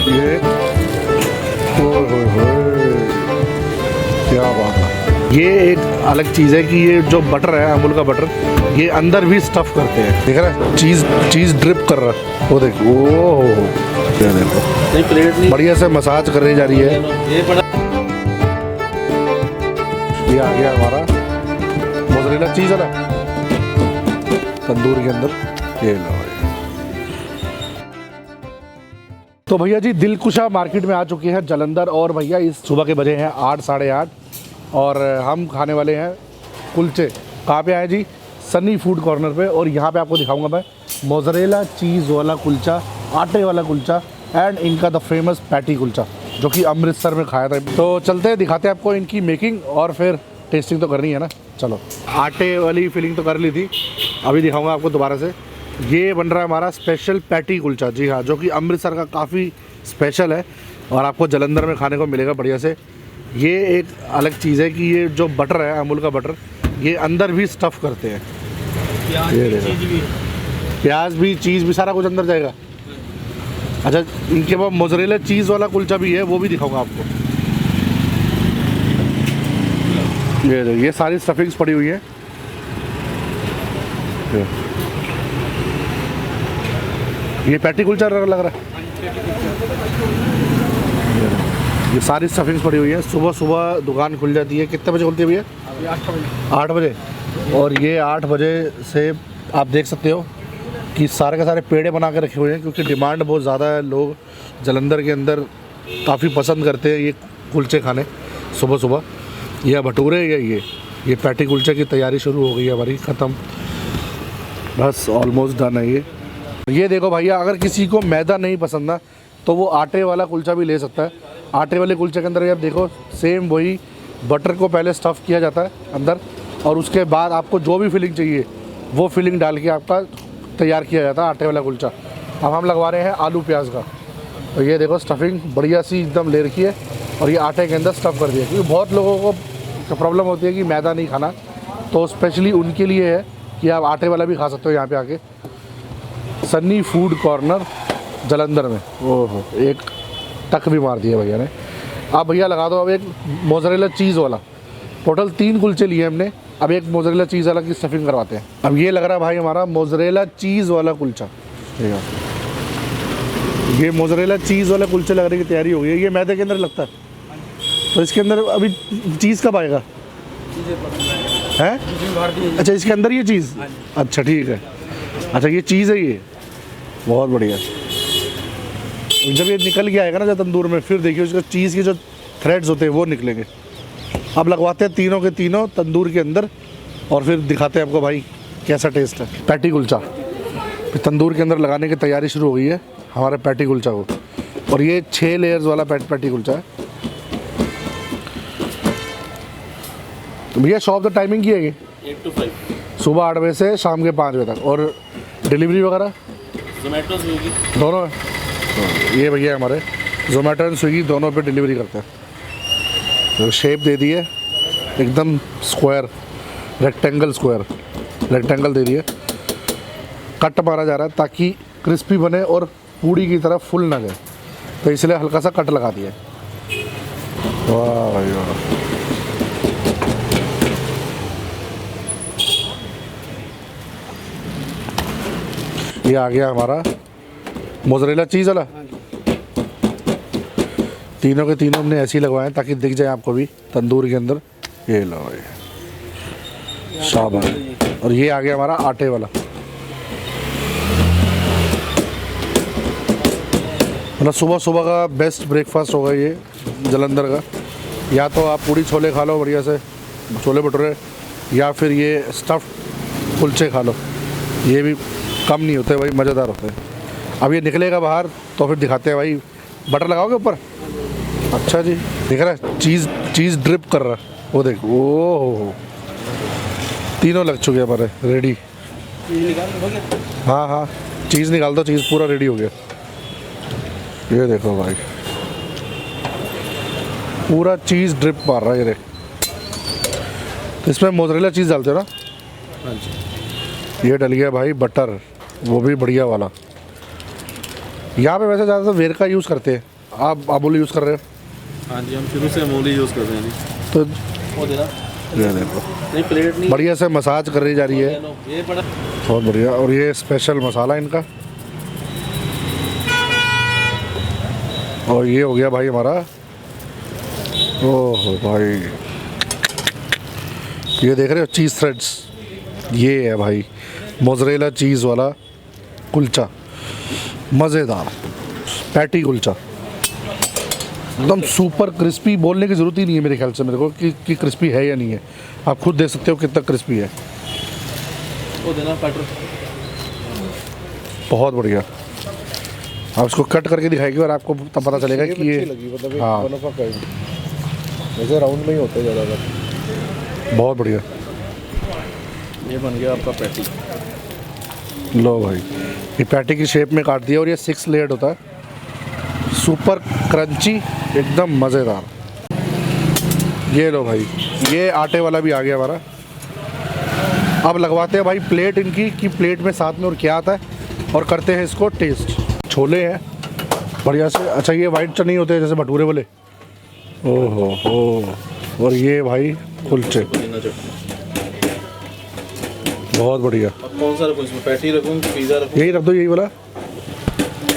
ये क्या बात है। ये एक अलग चीज़ है कि ये जो बटर है, अमूल का बटर, ये अंदर भी स्टफ करते हैं। देख रहा है, चीज़ ड्रिप कर रहा है, वो देखो। ओह ये देखो, बढ़िया से मसाज करने जा रही है। ये आ गया हमारा मोज़रेला चीज़ वाला तंदूर के अंदर। ये लो भाई। तो भैया जी दिलकुशा मार्केट में आ चुके हैं जालंधर, और भैया इस सुबह के बजे हैं 8 साढ़े 8 और हम खाने वाले हैं कुलचे। कहाँ पे आए जी? सनी फूड कॉर्नर पे। और यहाँ पे आपको दिखाऊंगा मैं मोज़रेला चीज़ वाला कुलचा, आटे वाला कुलचा, एंड इनका द फेमस पैटी कुलचा जो कि अमृतसर में खाया था। तो चलते हैं, दिखाते हैं आपको इनकी मेकिंग, और फिर टेस्टिंग तो करनी है ना। चलो, आटे वाली फीलिंग तो कर ली थी, अभी दिखाऊंगा आपको दोबारा से। ये बन रहा है हमारा स्पेशल पैटी कुलचा, जी हाँ, जो कि अमृतसर का काफ़ी स्पेशल है और आपको जालंधर में खाने को मिलेगा बढ़िया से। ये एक अलग चीज़ है कि ये जो बटर है, अमूल का बटर, ये अंदर भी स्टफ़ करते हैं। प्याज भी, चीज़ भी, सारा कुछ अंदर जाएगा। अच्छा, इनके पास मोज़रेला चीज़ वाला कुलचा भी है, वो भी दिखाऊंगा आपको। ये सारी स्टफिंग्स पड़ी हुई है। ये पैटी कुलचा लग रहा है। ये सारी स्टफिंग्स पड़ी हुई है। सुबह सुबह दुकान खुल जाती है। कितने बजे खुलती है भैया? 8 बजे। और ये 8 बजे से आप देख सकते हो कि सारे के सारे पेड़े बना के रखे हुए हैं, क्योंकि डिमांड बहुत ज़्यादा है। लोग जालंधर के अंदर काफ़ी पसंद करते हैं ये कुलचे खाने सुबह सुबह। या भटूरे या ये पैटी कुलचे की तैयारी शुरू हो गई है हमारी, ख़त्म, बस ऑलमोस्ट डन है ये देखो भैया, अगर किसी को मैदा नहीं पसंद ना, तो वो आटे वाला कुलचा भी ले सकता है। आटे वाले कुलचे के अंदर आप देखो, सेम वही बटर को पहले स्टफ़ किया जाता है अंदर, और उसके बाद आपको जो भी फिलिंग चाहिए वो फिलिंग डाल के आपका तैयार किया जाता है आटे वाला कुलचा। अब हम लगवा रहे हैं आलू प्याज का। तो ये देखो, स्टफिंग बढ़िया सी एकदम ले रखी है, और ये आटे के अंदर स्टफ़ कर दिया। क्योंकि बहुत लोगों को प्रॉब्लम होती है कि मैदा नहीं खाना, तो स्पेशली उनके लिए है कि आप आटे वाला भी खा सकते हो यहाँ पे आके। सनी फूड कॉर्नर जालंधर में। ओहो, एक टक भी मार दिया भैया ने। अब भैया लगा दो अब एक मोज़रेला चीज़ वाला। टोटल 3 कुलचे लिए हमने, अब एक मोज़रेला चीज़ वाला की स्टफिंग करवाते हैं। अब ये लग रहा है भाई हमारा मोज़रेला चीज़ वाला कुलचा। ये मोज़रेला चीज़ वाला कुलचे लगने की तैयारी हो गई है। ये मैदे के अंदर लगता है, तो इसके अंदर अभी चीज़ कब आएगा? है? अच्छा, इसके अंदर ये चीज़, अच्छा ठीक है। अच्छा, ये चीज़ है, ये बहुत बढ़िया। जब ये निकल के आएगा ना जब तंदूर में, फिर देखिए उसका चीज़ के जो थ्रेड्स होते हैं वो निकलेंगे। अब लगवाते हैं तीनों के तीनों तंदूर के अंदर, और फिर दिखाते हैं आपको भाई कैसा टेस्ट है। पैटी कुलचा तंदूर के अंदर लगाने की तैयारी शुरू हो गई है हमारे पैटी कुलचा को। और ये 6 लेयर्स वाला पैटी कुलचा है। तो भैया शॉप द टाइमिंग की है ये 8 to 5, सुबह 8 बजे से शाम के 5 बजे तक। और डिलीवरी वगैरह जोमेटो स्विगी दोनों है। ये भैया हमारे जोमेटो एंड स्विगी दोनों पे डिलीवरी करते हैं। तो शेप दे दी है एकदम स्क्वायर, रेक्टेंगल दे दिए। कट मारा जा रहा है ताकि क्रिस्पी बने और पूड़ी की तरह फुल ना जाए, तो इसलिए हल्का सा कट लगा दिया। वाह भाई वाह। ये आ गया हमारा मोज़रेला चीज़ वाला। तीनों के तीनों हमने ऐसे ही लगवाए ताकि दिख जाए आपको भी तंदूर के अंदर। ये लो भाई, शाबाश। और ये आ गया हमारा आटे वाला। मतलब सुबह सुबह का बेस्ट ब्रेकफास्ट होगा ये जालंधर का। या तो आप पूड़ी छोले खा लो बढ़िया से, छोले भटूरे, या फिर ये स्टफ़ कुलचे खा लो। ये भी कम नहीं होते भाई, मज़ेदार होते हैं। अब ये निकलेगा बाहर तो फिर दिखाते हैं भाई। बटर लगाओगे ऊपर? अच्छा जी, दिख रहा है चीज़ ड्रिप कर रहा है, वो देखो। ओह, तीनों लग चुके हमारे रेडी। हाँ हाँ, चीज़ निकाल दो, चीज़ पूरा रेडी हो गया। ये देखो भाई, पूरा चीज़ ड्रिप मार रहा है। ये देख, तो इसमें मोज़रेला चीज़ डालते हो ना? हाँ जी। ये डल गया भाई बटर, वो भी बढ़िया वाला। यहाँ पे वैसे ज़्यादातर वेर का यूज़ करते हैं, आप अमूल यूज़ कर रहे हो हाँ जी, हम शुरू से अमूल ही यूज़ कर रहे हैं जी। तो वो देना ये देखो नहीं, प्लेट नहीं। बढ़िया से मसाज कर रही जा रही है, ये बड़ा बहुत बढ़िया। और ये स्पेशल मसाला इनका। और ये हो गया भाई हमारा, ओह भाई ये देख रहे हो चीज़ थ्रेड्स, ये है भाई मोज़रेला चीज़ वाला कुलचा, मज़ेदार पैटी कुलचा, एकदम सुपर क्रिस्पी। बोलने की ज़रूरत ही नहीं है मेरे ख्याल से मेरे को कि क्रिस्पी है या नहीं है, आप खुद देख सकते हो कितना क्रिस्पी है। वो देना पेट्रोल। बहुत बढ़िया। आप इसको कट करके दिखाएंगे और आपको तब पता चलेगा कि ये मतलब हाँ वैसे राउंड में ही होता है ज़्यादातर। बहुत बढ़िया। ये बन गया आपका पैटी। लो भाई ये पैटी की शेप में काट दिया और ये 6 लेयर्ड होता है, सुपर क्रंची एकदम मज़ेदार। ये लो भाई ये आटे वाला भी आ गया हमारा। अब लगवाते हैं भाई प्लेट इनकी कि प्लेट में साथ में और क्या आता है, और करते हैं इसको टेस्ट। छोले हैं बढ़िया से। अच्छा ये वाइट चने होते हैं जैसे भटूरे वाले, ओहो हो। और ये भाई कुलचे, पुदीना चटनी। बहुत बढ़िया। अब कौन सा रखूँ इसमें, पैटी रखूँ कि पिज़्ज़ा रखूँ? यही रख दो, यही वाला।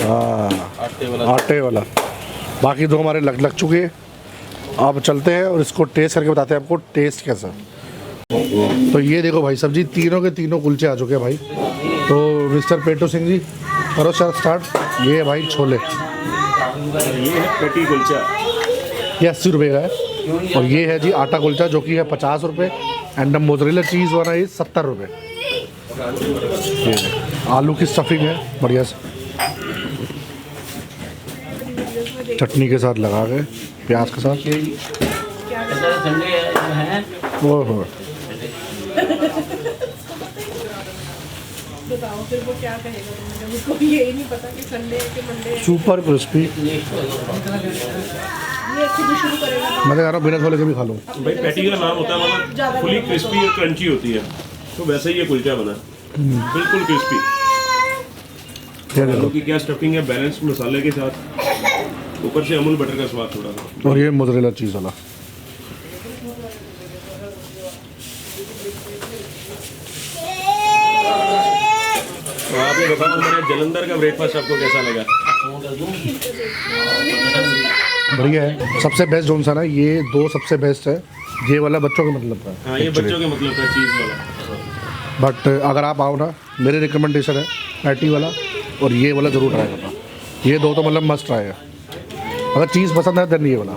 हाँ आटे वाला। आटे वाला। बाकी दो हमारे लग चुके हैं। अब चलते हैं और इसको टेस्ट करके बताते हैं आपको टेस्ट कैसा। तो ये देखो भाई सब्जी तीनों के तीनों कुलचे आ चुके हैं भाई। तो मिस्टर पेटू सिंह जी करो सर स्टार्ट। ये है भाई छोले, ये है पेटी कुलचा, ये 80 रुपये का है। और ये है जी आटा कुलचा जो कि है 50 रुपये। एंड मोज़रेला चीज़ वाला ये 70 रुपये। ये देखो, आलू की स्टफिंग है बढ़िया से, चटनी के साथ लगा के, प्याज के साथ। ओहो बताओ फिर वो क्या कहेगा, तुमने उसको यही नहीं पता कि संडे है कि मंडे है। Super crispy. ये खुद ही शुरू करेगा। मैं तो कह रहा हूँ बिना छोले के भी खा लूँ। भाई पेटी का नाम होता है मतलब फुली क्रिस्पी और क्रंची होती है, तो वैसे ही ये कुलचा बना है, बिल्कुल क्रिस्पी। ये आलू देखो, की क्या स्टफिंग है, बैलेंस्ड मसाले के साथ, ऊपर से अमूल बटर का स्वाद थोड़ा सा। और ये मोज़रेला चीज़ वाला। तो आप ये बताओ हमारे जलंधर का ब्रेकफास्ट आपको कैसा लगा? बढ़िया है। सबसे बेस्ट जोन सा ना, ये दो सबसे बेस्ट है। ये वाला बच्चों के मतलब का है हाँ ये बच्चों के मतलब का चीज़ वाला। बट अगर आप आओ ना, मेरे रिकमेंडेशन है पैटी वाला और ये वाला ज़रूर ट्राई करना। ये दो तो मतलब मस्ट ट्राई है। अगर चीज़ पसंद है देन ये वाला।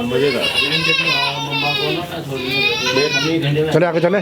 मज़ेदार। चले आगे चले।